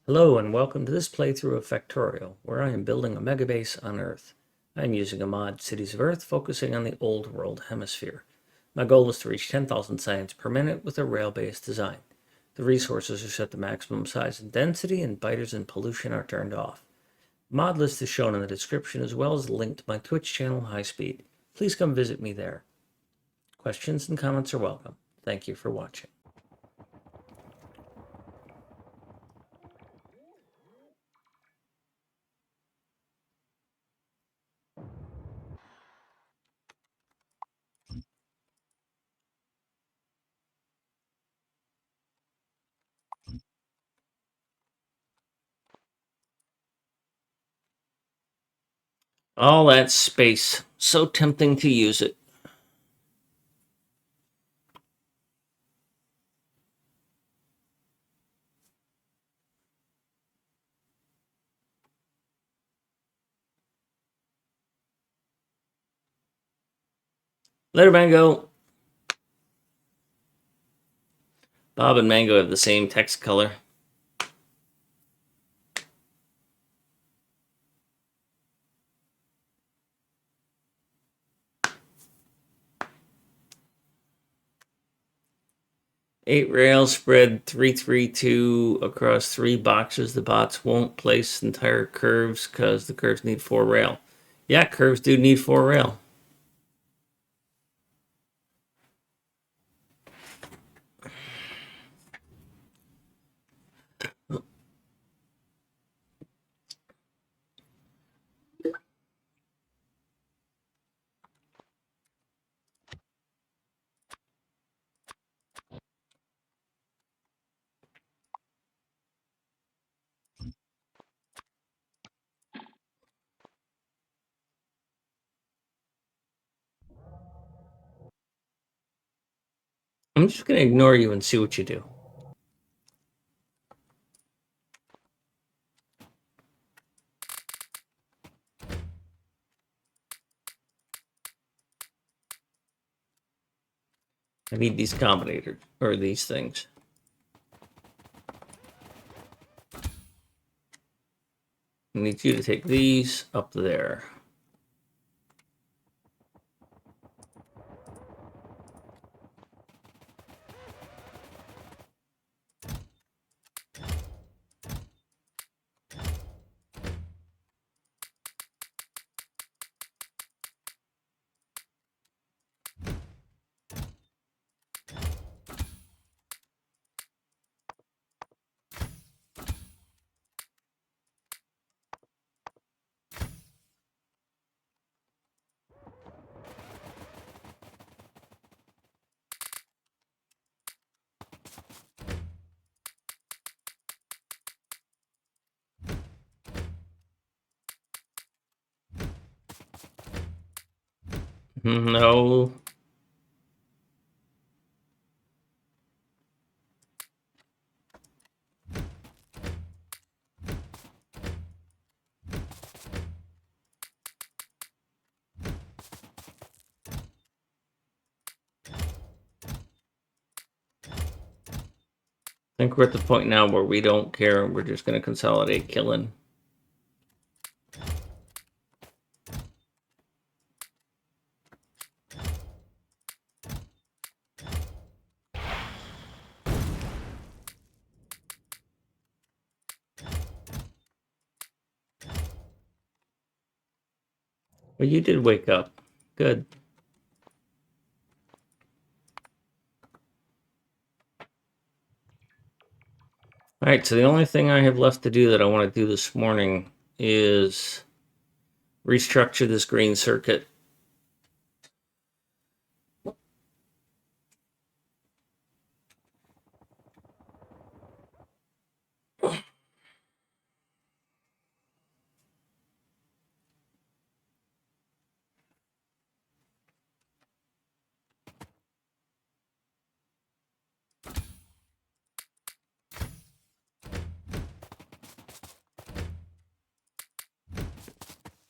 Hello and welcome to this playthrough of Factorio, where I am building a megabase on Earth. I am using a mod, Cities of Earth, focusing on the Old World Hemisphere. My goal is to reach 10,000 science per minute with a rail-based design. The resources are set to maximum size and density, and biters and pollution are turned off. The mod list is shown in the description, as well as a link to my Twitch channel, High Speed. Please come visit me there. Questions and comments are welcome. Thank you for watching. All that space. So tempting to use it. Later, Mango. Bob and Mango have the same text color. Eight rails spread 332 across 3 boxes. The bots won't place entire curves because the curves need 4 rail. Yeah, curves do need 4 rail. I'm just going to ignore you and see what you do. I need these combinators, or these things. I need you to take these up there. No. I think we're at the point now where we don't care and we're just going to consolidate killing. Well, you did wake up. Good. All right, so the only thing I have left to do that I want to do this morning is restructure this green circuit.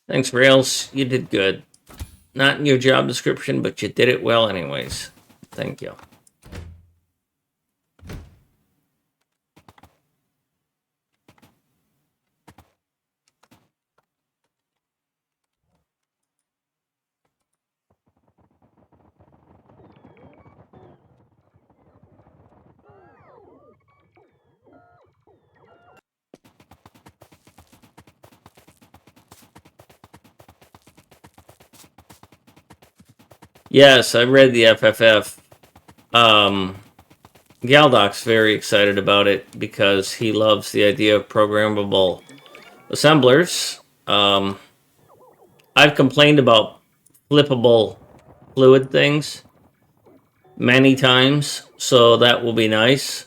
Thanks, Rails. You did good. Not in your job description, but you did it well anyways. Thank you. Yes, I read the FFF. Galdoc's very excited about it because he loves the idea of programmable assemblers. I've complained about flippable fluid things many times, so that will be nice.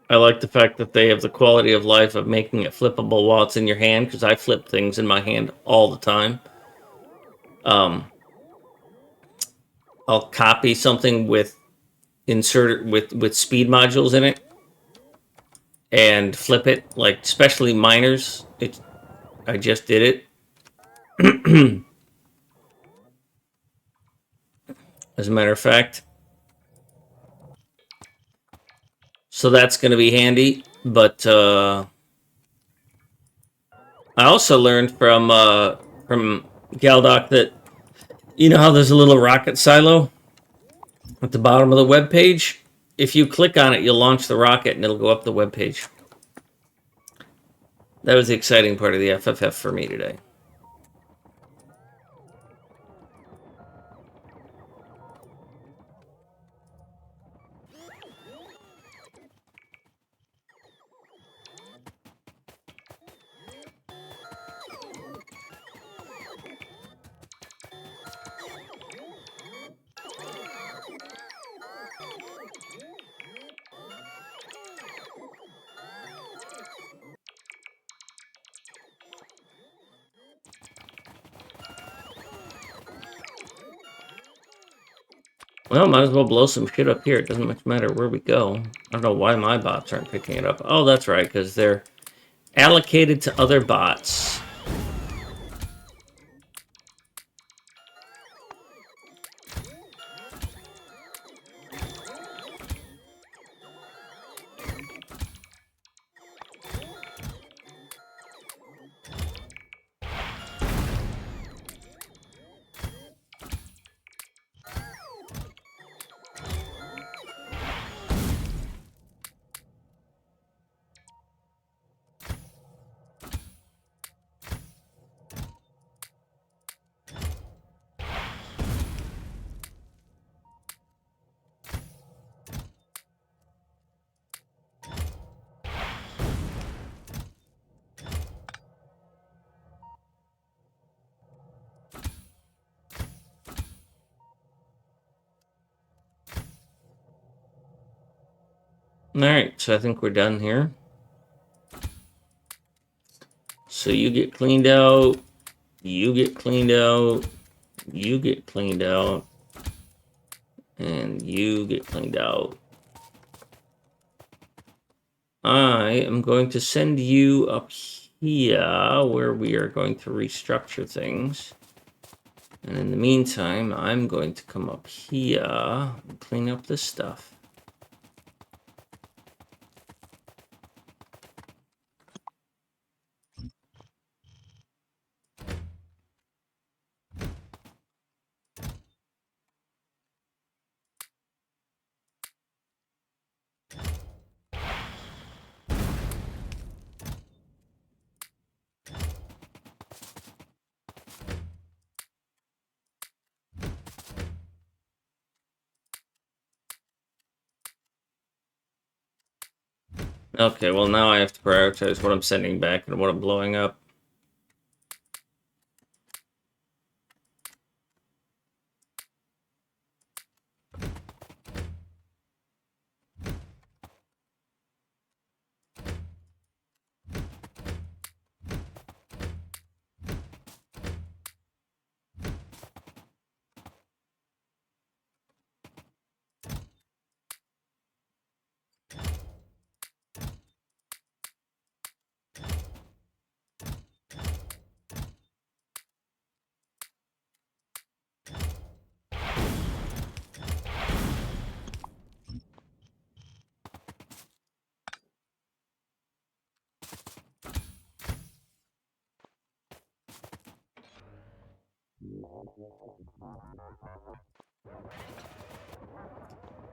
I like the fact that they have the quality of life of making it flippable while it's in your hand, because I flip things in my hand all the time. I'll copy something with speed modules in it and flip it, like especially miners. I just did it. As a matter of fact, so that's going to be handy. But I also learned from Galdoc that you know how there's a little rocket silo at the bottom of the web page. If you click on it, you'll launch the rocket and it'll go up the web page. That was the exciting part of the FFF for me today. Well, might as well blow some shit up here. It doesn't much matter where we go. I don't know why my bots aren't picking it up. Oh, that's right, because they're allocated to other bots. Alright, so I think we're done here. So you get cleaned out, you get cleaned out, you get cleaned out, and you get cleaned out. I am going to send you up here where we are going to restructure things. And in the meantime, I'm going to come up here and clean up this stuff. Okay, well now I have to prioritize what I'm sending back and what I'm blowing up.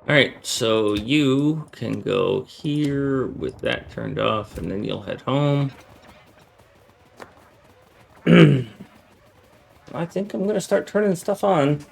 Alright, so you can go here with that turned off, and then you'll head home. I think I'm going to start turning stuff on.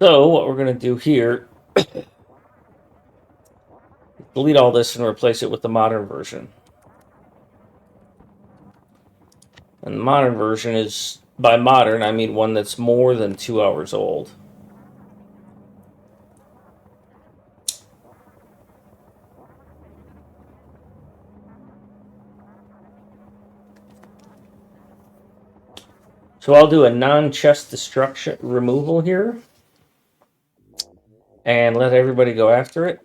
So what we're going to do here, delete all this and replace it with the modern version. And the modern version is, by modern, I mean one that's more than 2 hours old. So I'll do a non-chest destruction removal here and let everybody go after it.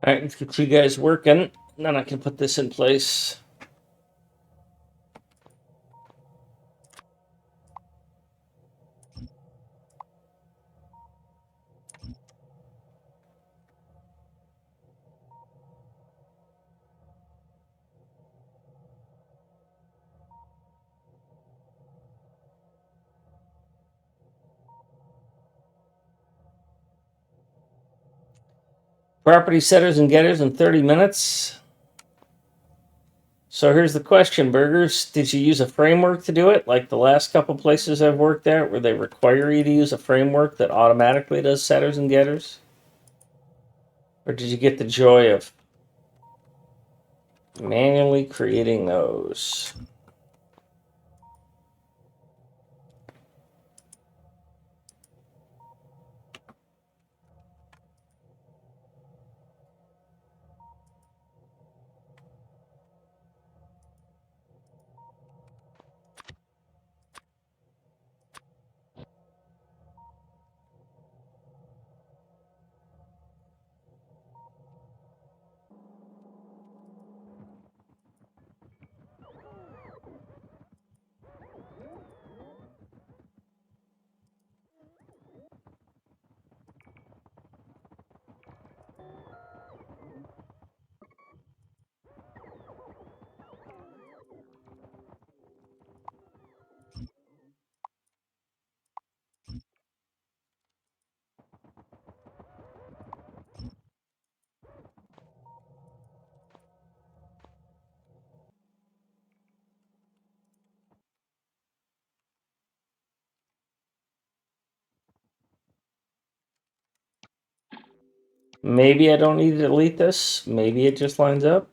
All right, let's get you guys working. Then I can put this in place. Property setters and getters in 30 minutes. So here's the question, Burgers. Did you use a framework to do it, like the last couple places I've worked at, where they require you to use a framework that automatically does setters and getters? Or did you get the joy of manually creating those? Maybe I don't need to delete this. Maybe it just lines up.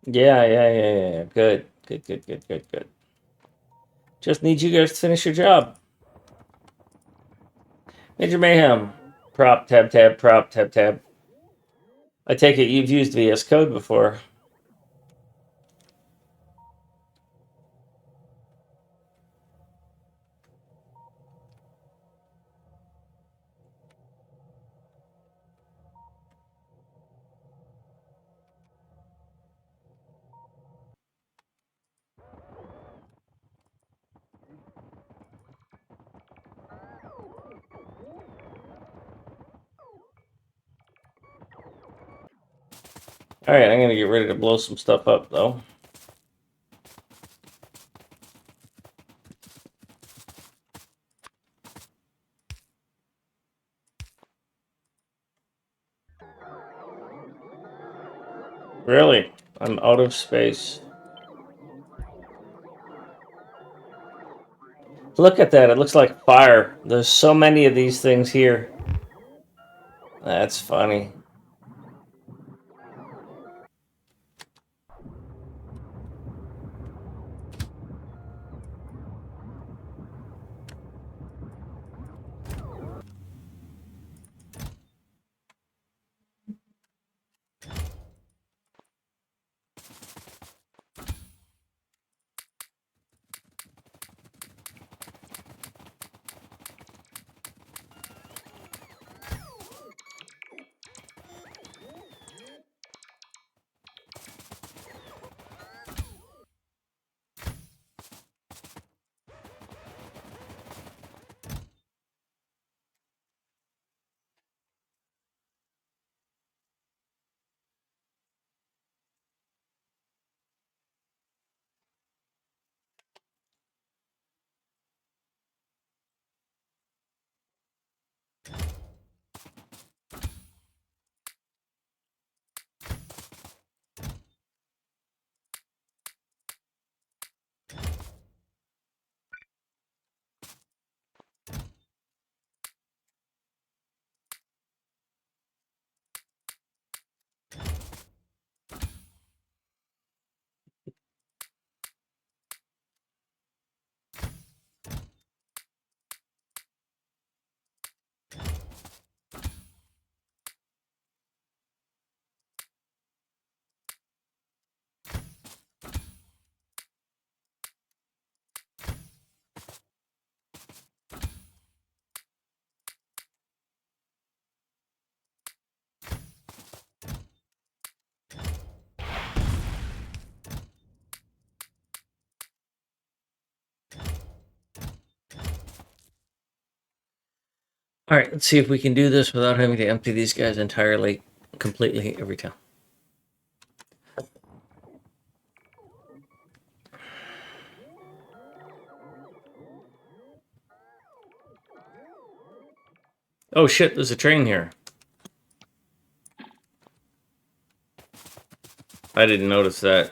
Yeah. Good. Just need you guys to finish your job. Major Mayhem. Prop, tab, prop, tab. I take it you've used VS Code before. Alright, I'm gonna get ready to blow some stuff up, though. Really? I'm out of space. Look at that, it looks like fire. There's so many of these things here. That's funny. Alright, let's see if we can do this without having to empty these guys entirely, completely every time. Oh shit, there's a train here. I didn't notice that.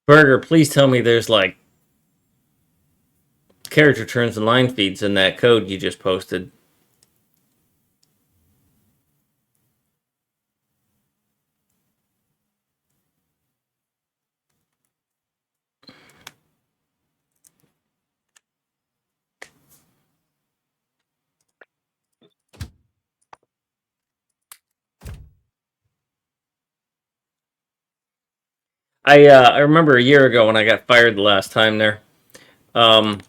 Burger, please tell me there's like carriage returns and line feeds in that code you just posted. I remember a year ago when I got fired the last time there. Um,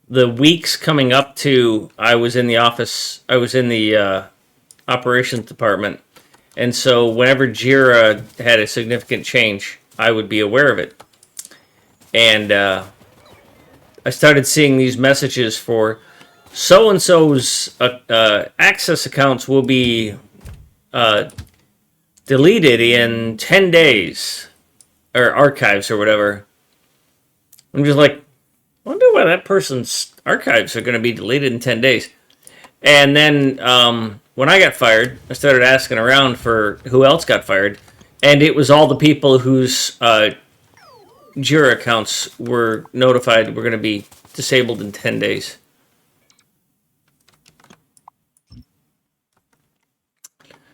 the weeks coming up to I was in the office. I was in the operations department, and so whenever Jira had a significant change, I would be aware of it. And I started seeing these messages for so and so's access accounts will be uh, deleted in 10 days, or archives or whatever. I'm just like, I wonder why that person's archives are going to be deleted in 10 days. And then when I got fired, I started asking around for who else got fired. And it was all the people whose Jira accounts were notified were going to be disabled in 10 days.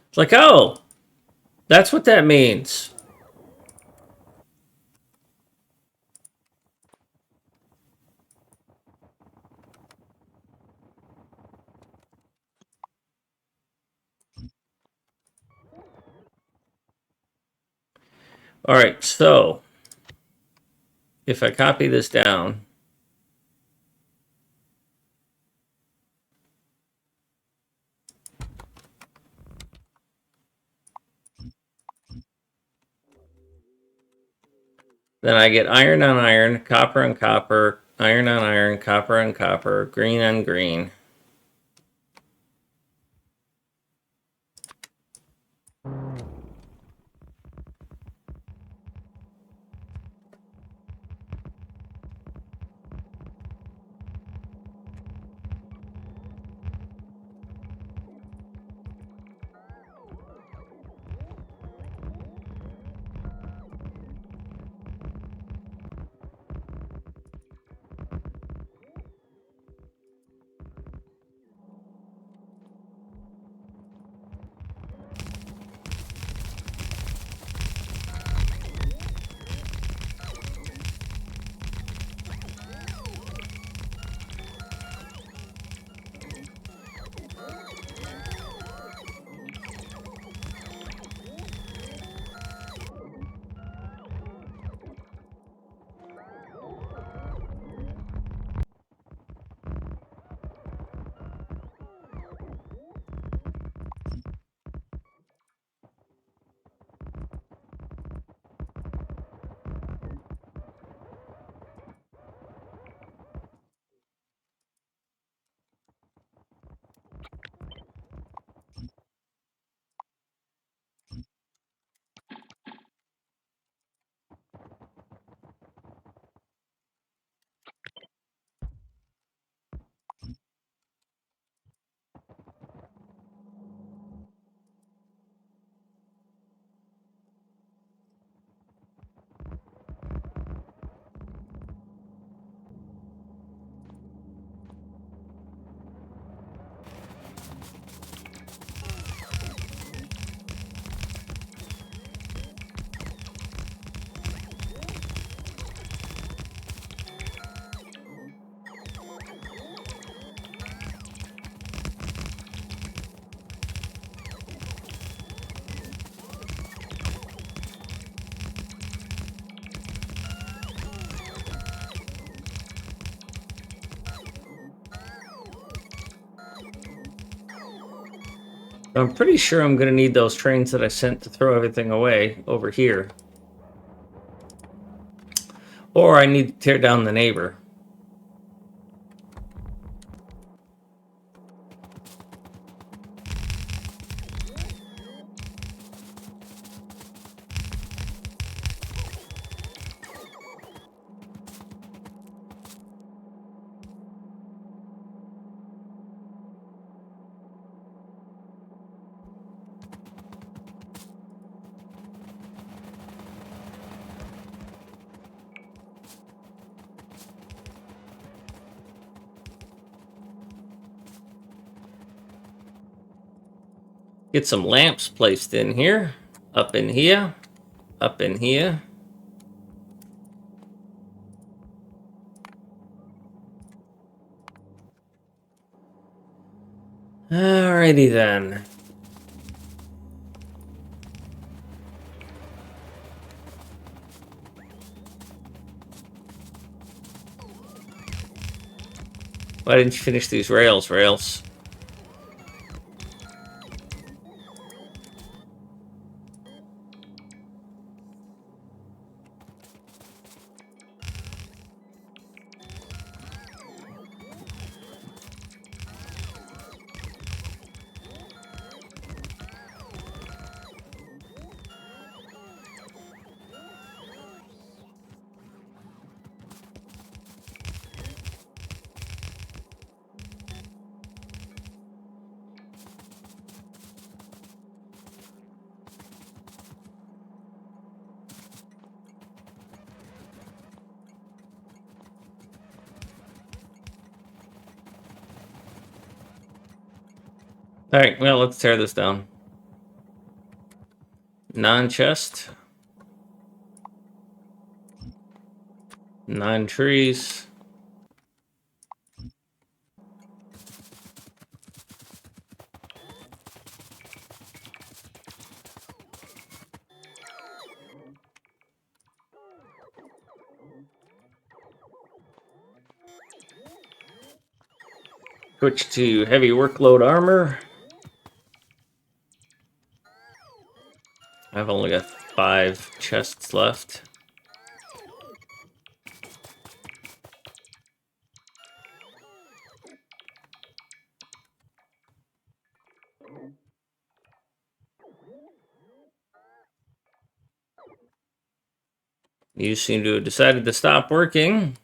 It's like, oh, that's what that means. All right, so if I copy this down, then I get iron on iron, copper on copper, iron on iron, copper on copper, green on green. I'm pretty sure I'm going to need those trains that I sent to throw everything away over here. Or I need to tear down the neighbor. Get some lamps placed in here, up in here, up in here. Alrighty then. Why didn't you finish these rails, Rails? Alright, well, let's tear this down. Non-chest. Non-trees. Switch to heavy workload armor. I've only got 5 chests left. You seem to have decided to stop working.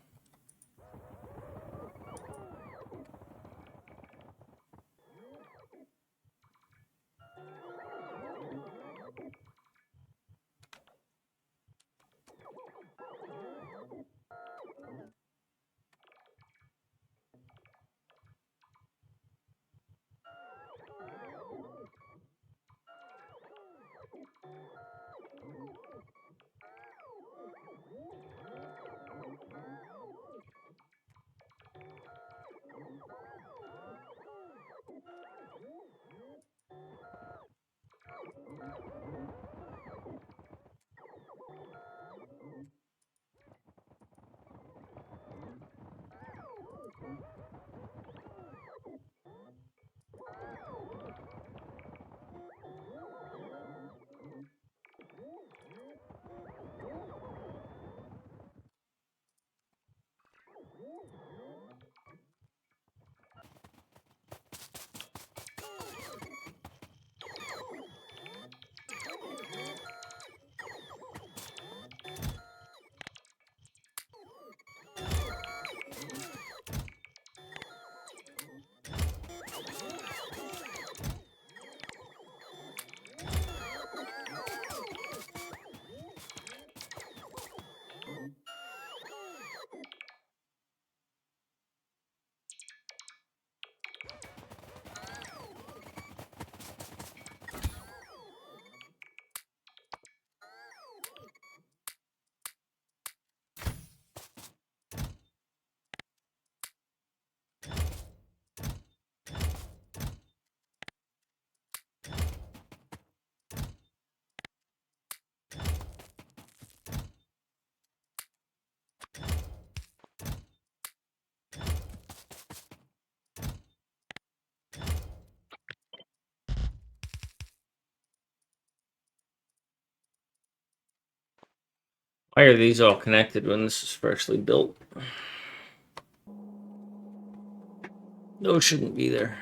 Why are these all connected when this is freshly built? Those shouldn't be there.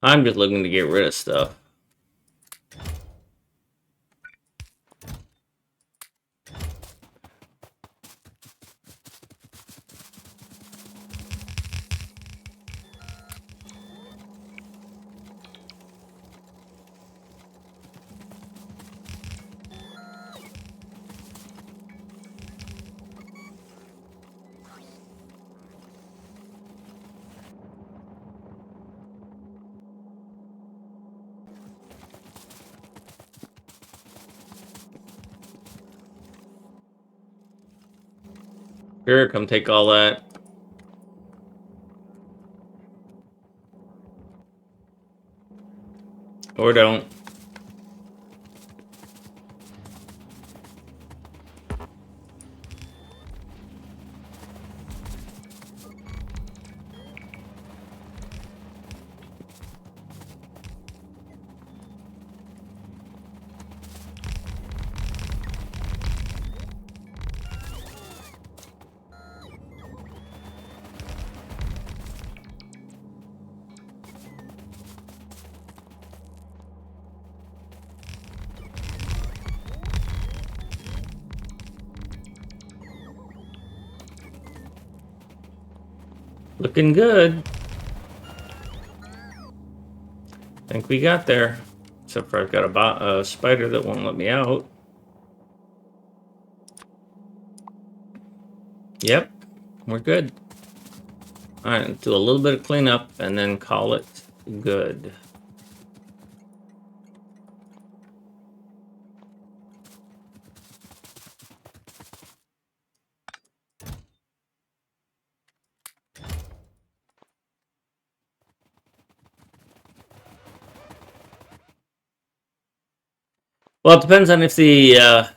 I'm just looking to get rid of stuff. Sure, come take all that. Or don't. Looking good. Think we got there. Except for I've got a spider that won't let me out. Yep, we're good. Alright, do a little bit of cleanup and then call it good. Well, it depends on if the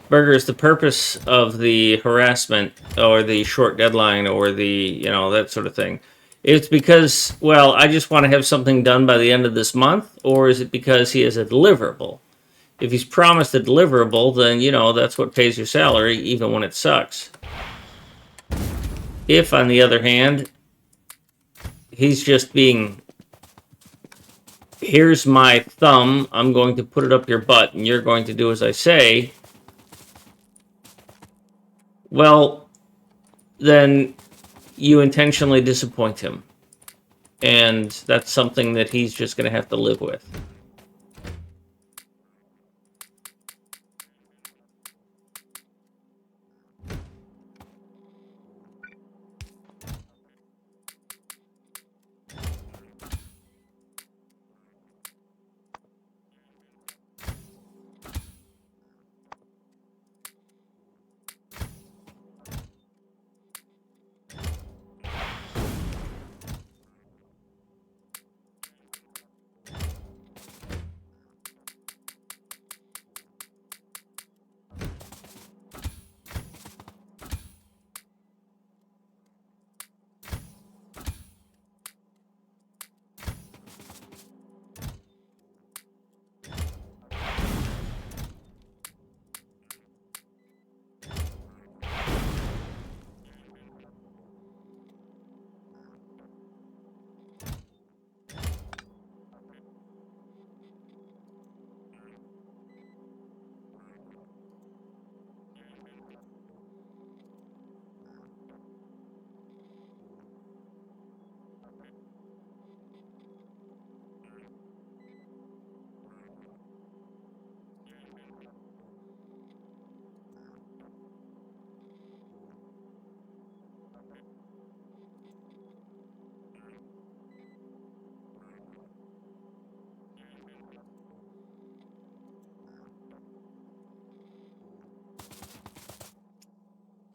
burger is the purpose of the harassment or the short deadline or the, that sort of thing. It's because, well, I just want to have something done by the end of this month, or is it because he has a deliverable? If he's promised a deliverable, then, that's what pays your salary, even when it sucks. If, on the other hand, he's just being, here's my thumb, I'm going to put it up your butt, and you're going to do as I say, well, then you intentionally disappoint him. And that's something that he's just going to have to live with.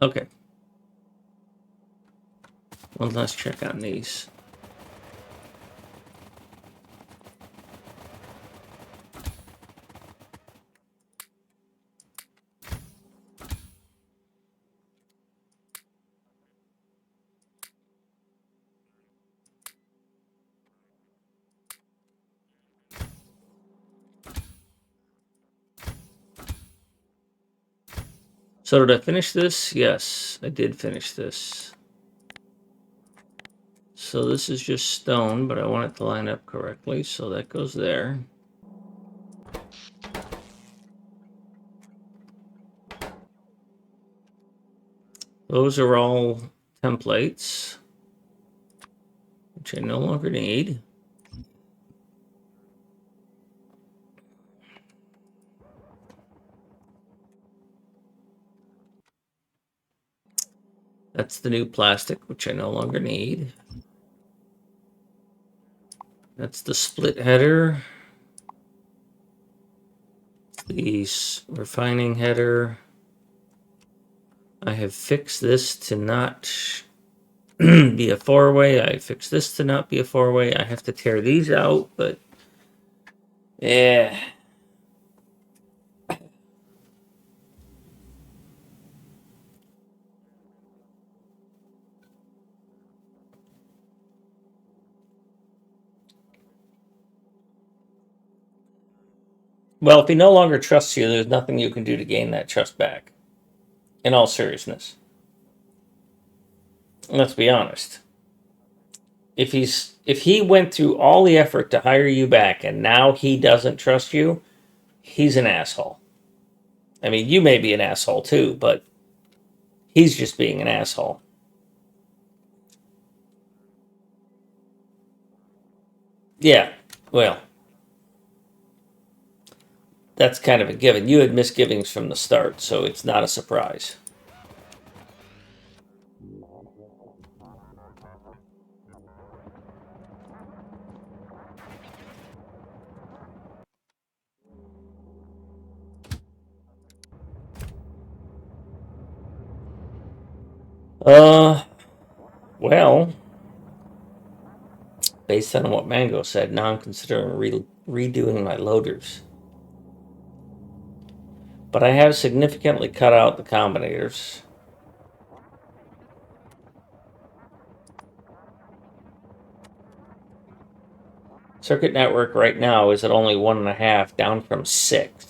Okay. One last check on these. So did I finish this? Yes, I did finish this. So this is just stone, but I want it to line up correctly, so that goes there. Those are all templates, which I no longer need. That's the new plastic, which I no longer need. That's the split header. The refining header. I have fixed this to not be a four-way. I fixed this to not be a four-way. I have to tear these out, but yeah. Well, if he no longer trusts you, there's nothing you can do to gain that trust back. In all seriousness. Let's be honest. If he went through all the effort to hire you back and now he doesn't trust you, he's an asshole. I mean, you may be an asshole too, but he's just being an asshole. Yeah, well, that's kind of a given. You had misgivings from the start, so it's not a surprise. Well, based on what Mango said, now I'm considering redoing my loaders. But I have significantly cut out the combinators. Circuit network right now is at only 1.5, down from 6.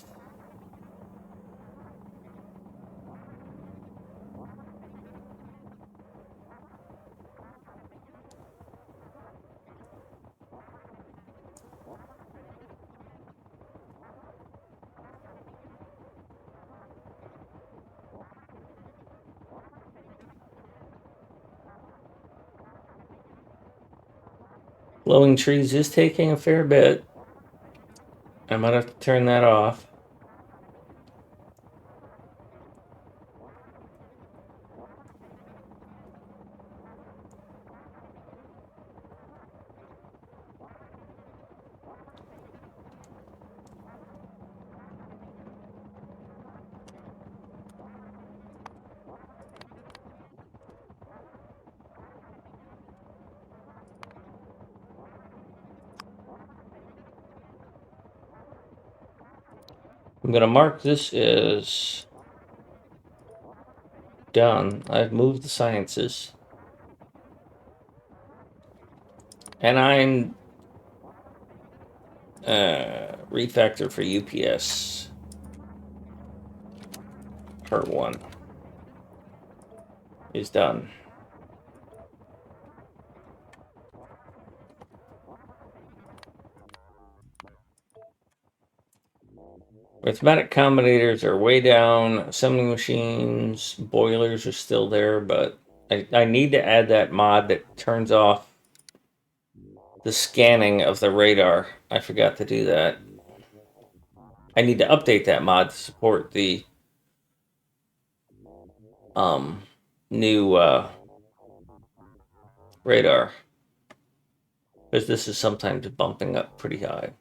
Glowing trees is taking a fair bit. I might have to turn that off. I'm going to mark this as done. I've moved the sciences. And I'm refactor for UPS part 1 is done. Arithmetic combinators are way down. Assembling machines, boilers are still there, but I need to add that mod that turns off the scanning of the radar. I forgot to do that. I need to update that mod to support the new radar, because this is sometimes bumping up pretty high.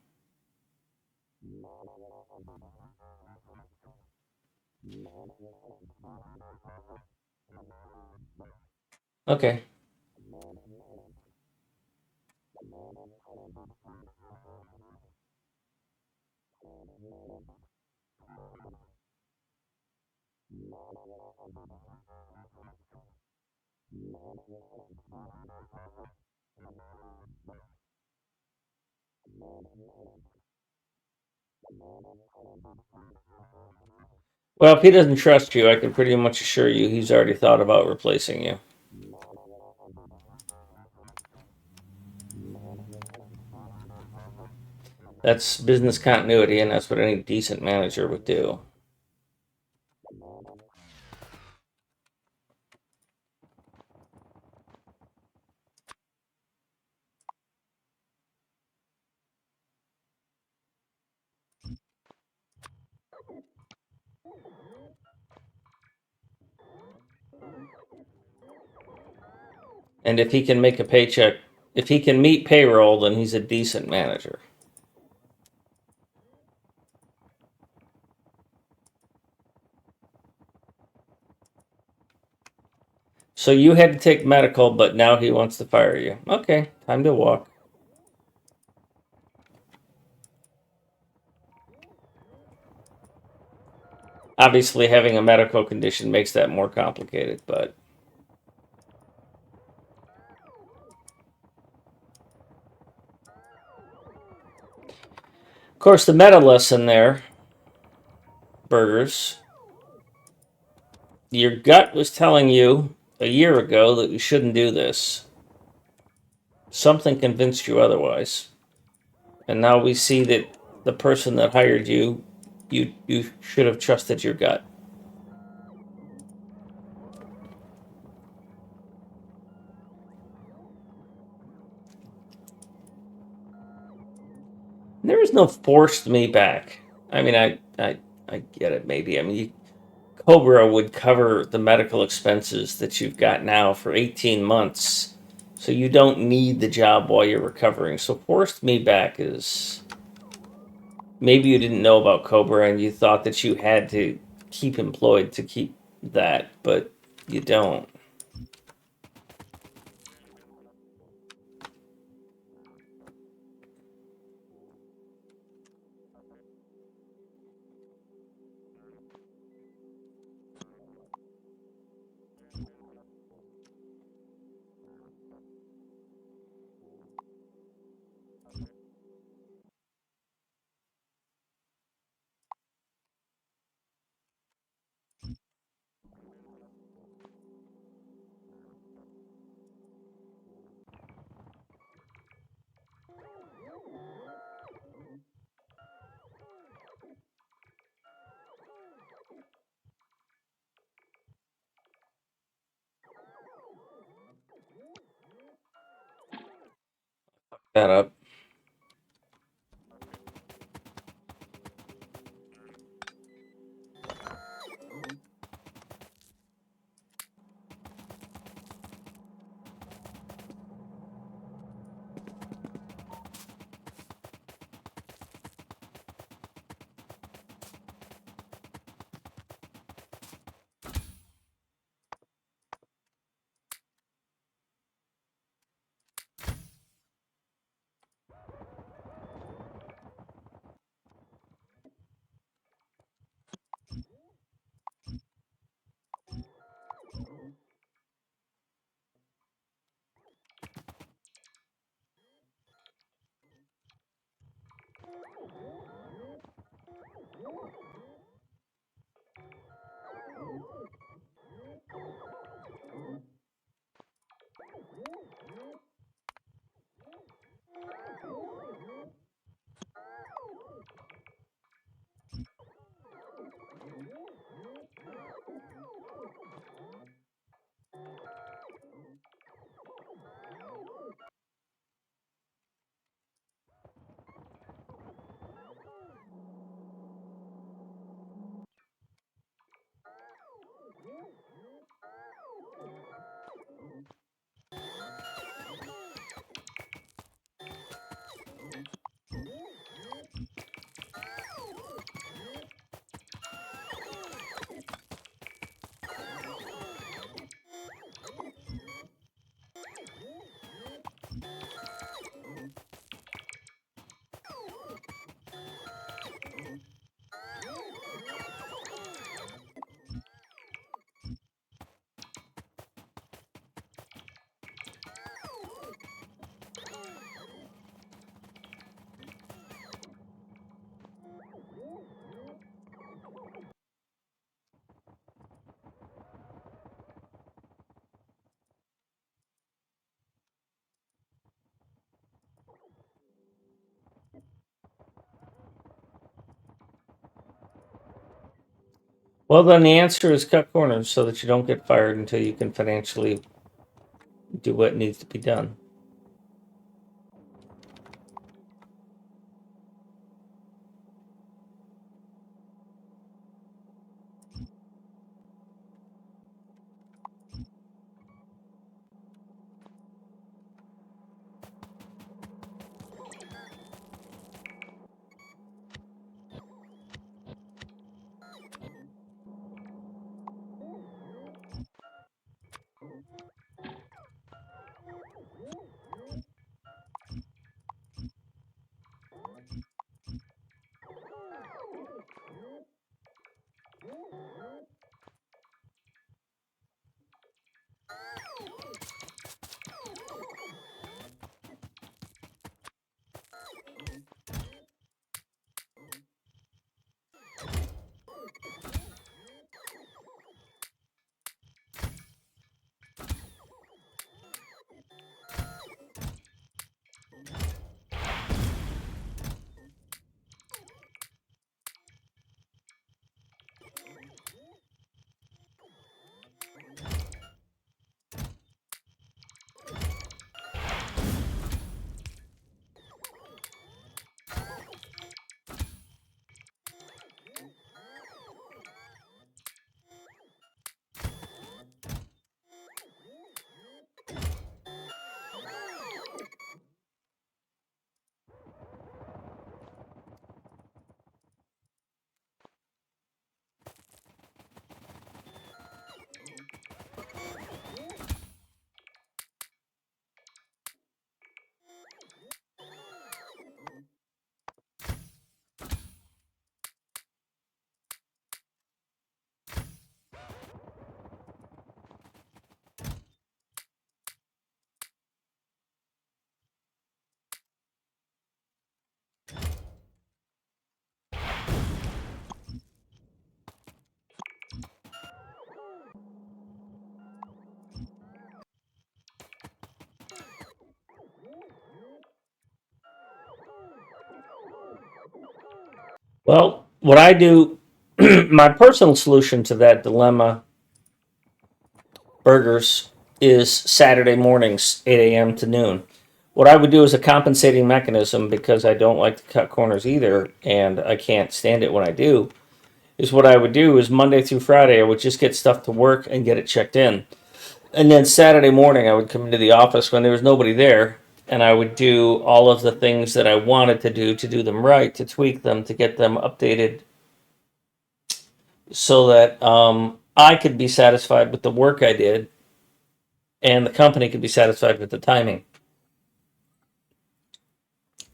Okay. Well, if he doesn't trust you, I can pretty much assure you he's already thought about replacing you. That's business continuity, and that's what any decent manager would do. And if he can make a paycheck, if he can meet payroll, then he's a decent manager. So you had to take medical, but now he wants to fire you. Okay, time to walk. Obviously, having a medical condition makes that more complicated, but. Of course, the meta lesson there, burgers. Your gut was telling you a year ago that you shouldn't do this. Something convinced you otherwise. And now we see that the person that hired you, you should have trusted your gut. There is no forced me back. I mean, I get it. Maybe. I mean, Cobra would cover the medical expenses that you've got now for 18 months, so you don't need the job while you're recovering. So forced me back is maybe you didn't know about Cobra and you thought that you had to keep employed to keep that, but you don't. That up. Well, then the answer is cut corners so that you don't get fired until you can financially do what needs to be done. Well, what I do, my personal solution to that dilemma, burgers, is Saturday mornings, 8 a.m. to noon. What I would do is a compensating mechanism because I don't like to cut corners either, and I can't stand it when I do. Is what I would do is Monday through Friday, I would just get stuff to work and get it checked in. And then Saturday morning, I would come into the office when there was nobody there, and I would do all of the things that I wanted to do them right, to tweak them, to get them updated so that I could be satisfied with the work I did and the company could be satisfied with the timing.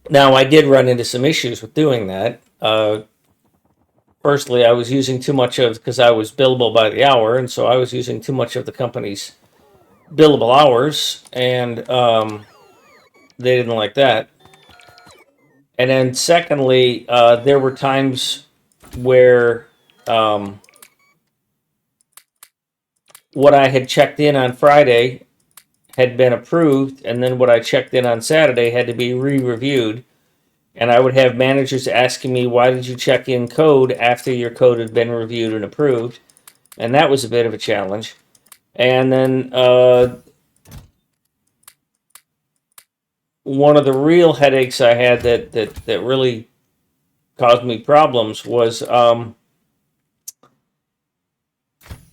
Now, I did run into some issues with doing that. Firstly, I was using too much of, because I was billable by the hour, and so I was using too much of the company's billable hours, and they didn't like that. And then, secondly, there were times where what I had checked in on Friday had been approved, and then what I checked in on Saturday had to be re-reviewed. And I would have managers asking me, "Why did you check in code after your code had been reviewed and approved?" And that was a bit of a challenge. And then one of the real headaches I had that really caused me problems was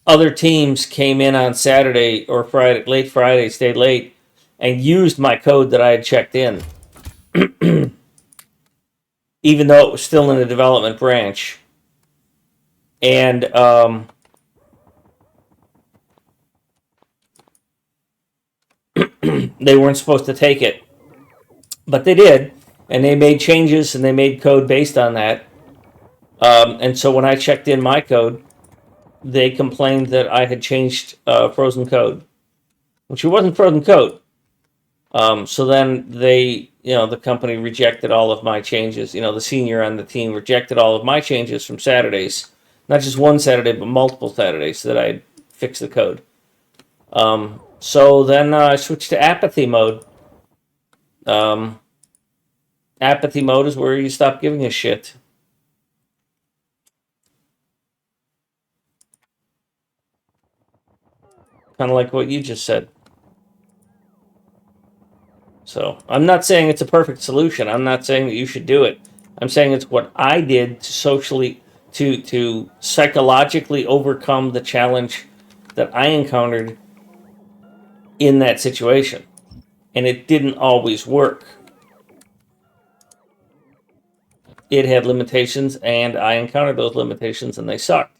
other teams came in on Saturday or Friday, late Friday, stayed late, and used my code that I had checked in, even though it was still in the development branch. And they weren't supposed to take it, but they did, and they made changes and they made code based on that. And so when I checked in my code, they complained that I had changed frozen code, which it wasn't frozen code. So then the company rejected all of my changes. The senior on the team rejected all of my changes from Saturdays, not just one Saturday, but multiple Saturdays that I fixed the code. So then I switched to apathy mode. Um, Apathy mode is where you stop giving a shit. Kind of like what you just said. So I'm not saying it's a perfect solution. I'm not saying that you should do it. I'm saying it's what I did to socially to psychologically overcome the challenge that I encountered in that situation. And it didn't always work. It had limitations, and I encountered those limitations, and they sucked.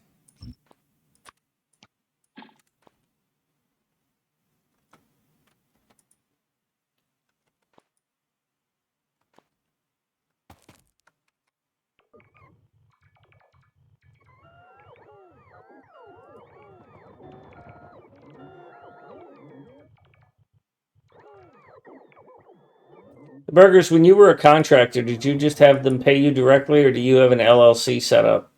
The burgers, when you were a contractor, did you just have them pay you directly, or do you have an LLC set up?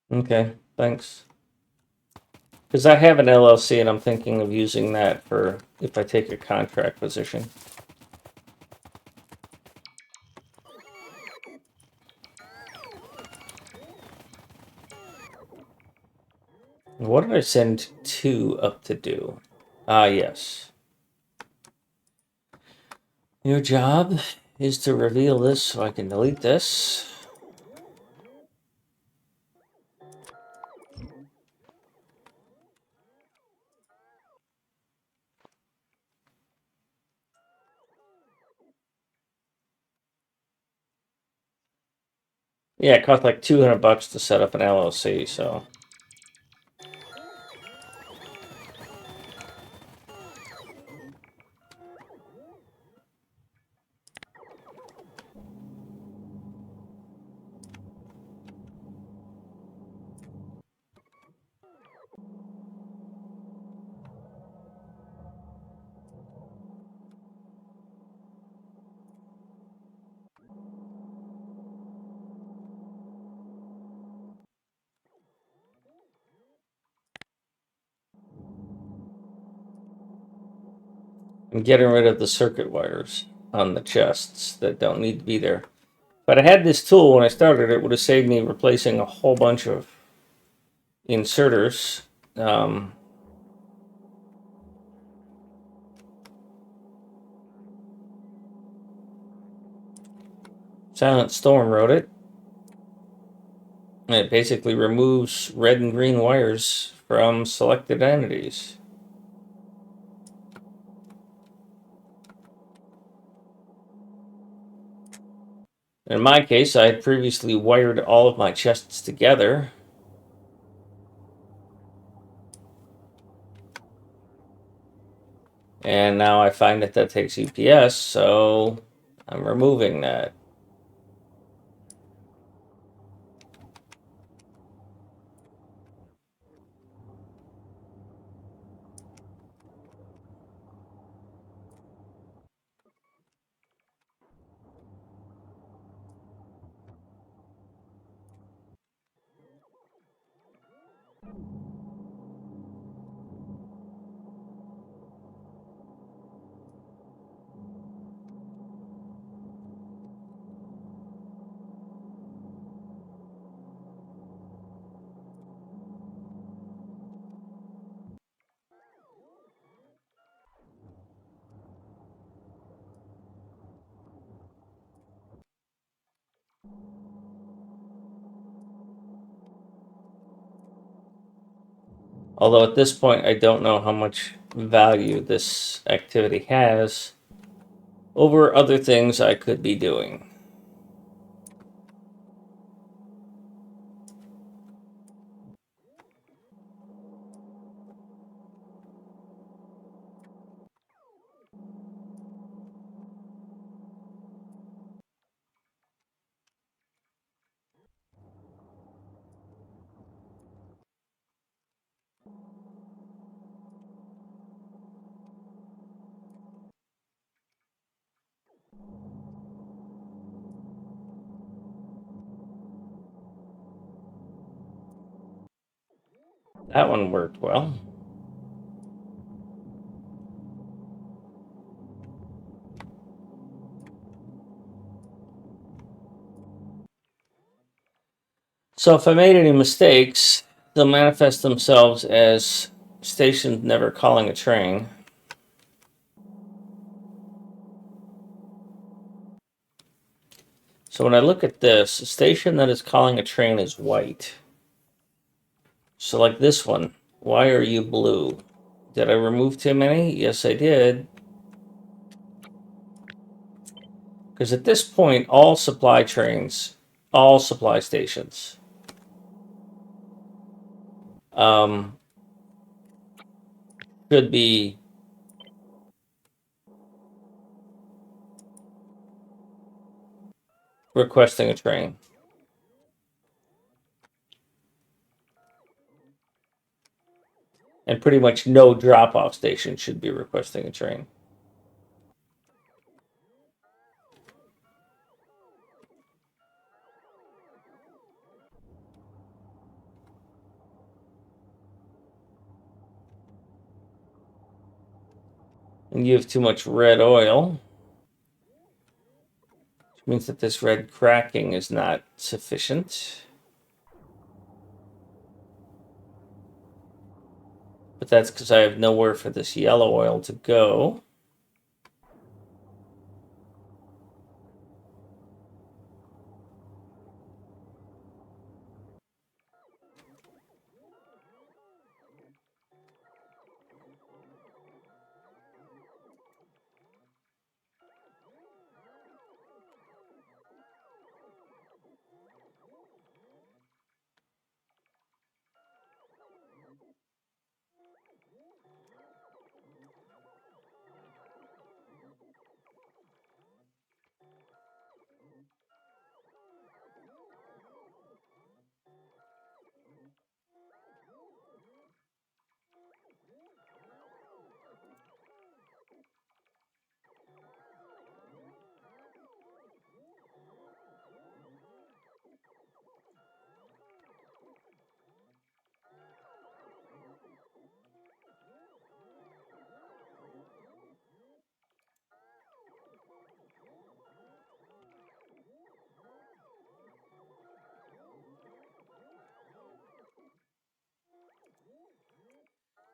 Okay, thanks. Because I have an LLC and I'm thinking of using that for if I take a contract position. What did I send 2 up to do? Yes. Your job is to reveal this so I can delete this. Yeah, it cost like $200 to set up an LLC, so I'm getting rid of the circuit wires on the chests that don't need to be there. But I had this tool when I started, it would have saved me replacing a whole bunch of inserters. Silent Storm wrote it. And it basically removes red and green wires from selected entities. In my case, I had previously wired all of my chests together. And now I find that that takes UPS, so I'm removing that. Although at this point, I don't know how much value this activity has over other things I could be doing. That one worked well. So if I made any mistakes, they'll manifest themselves as stations never calling a train. So when I look at this, a station that is calling a train is white. So like this one, why are you blue? Did I remove too many? Yes, I did. Because at this point, all supply trains, all supply stations, should be requesting a train. And pretty much no drop-off station should be requesting a train. And you have too much red oil, which means that this red cracking is not sufficient. But that's because I have nowhere for this yellow oil to go.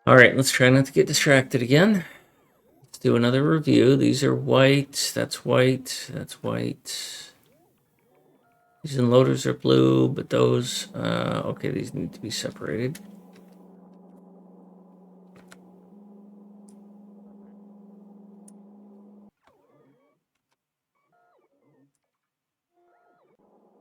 All right, let's try not to get distracted again. Let's do another review. These are white. That's white. That's white. These unloaders are blue, but those, okay, these need to be separated.